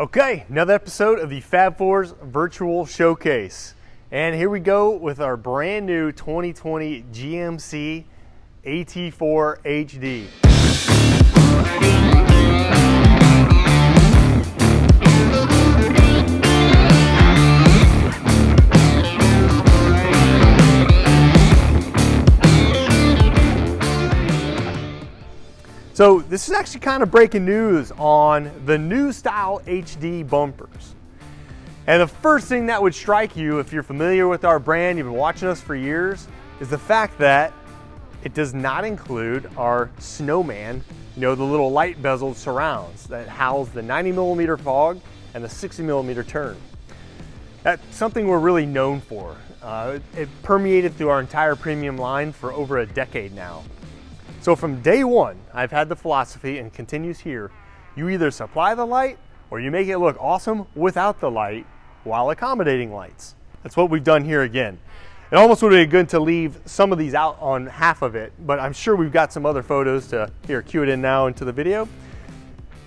Okay, another episode of the Fab4's virtual showcase. And here we go with our brand new 2020 GMC AT4 HD. So this is actually kind of breaking news on the new style HD bumpers. And the first thing that would strike you if you're familiar with our brand, you've been watching us for years, is the fact that it does not include our Snowman, the little light bezeled surrounds that house the 90mm fog and the 60mm turn. That's something we're really known for. It permeated through our entire premium line for over a decade now. So from day one, I've had the philosophy, and continues here, you either supply the light or you make it look awesome without the light while accommodating lights. That's what we've done here again. It almost would have been good to leave some of these out on half of it, but I'm sure we've got some other photos to, here, cue it in now into the video.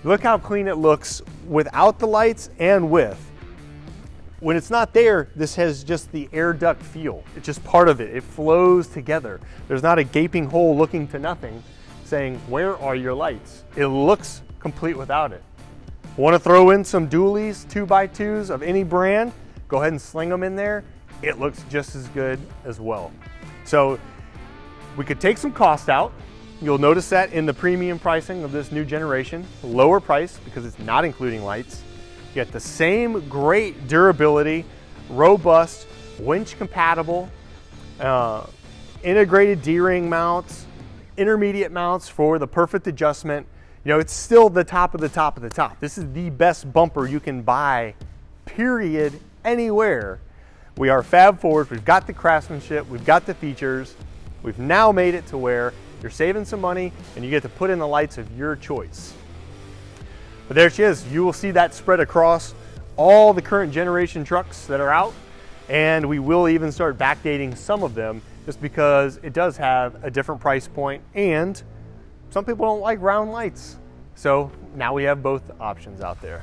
Look how clean it looks without the lights and with. When it's not there, this has just the air duct feel. It's just part of it. It flows together. There's not a gaping hole looking to nothing saying, where are your lights? It looks complete without it. Want to throw in some dualies, 2x2s of any brand? Go ahead and sling them in there. It looks just as good as well. So we could take some cost out. You'll notice that in the premium pricing of this new generation, lower price because it's not including lights. You get the same great durability, robust, winch compatible, integrated D-ring mounts, intermediate mounts for the perfect adjustment. It's still the top of the top of the top. This is the best bumper you can buy, period, anywhere. We are Fab4's, we've got the craftsmanship, we've got the features. We've now made it to where you're saving some money and you get to put in the lights of your choice. But there she is. You will see that spread across all the current generation trucks that are out, and we will even start backdating some of them just because it does have a different price point, and some people don't like round lights. So now we have both options out there.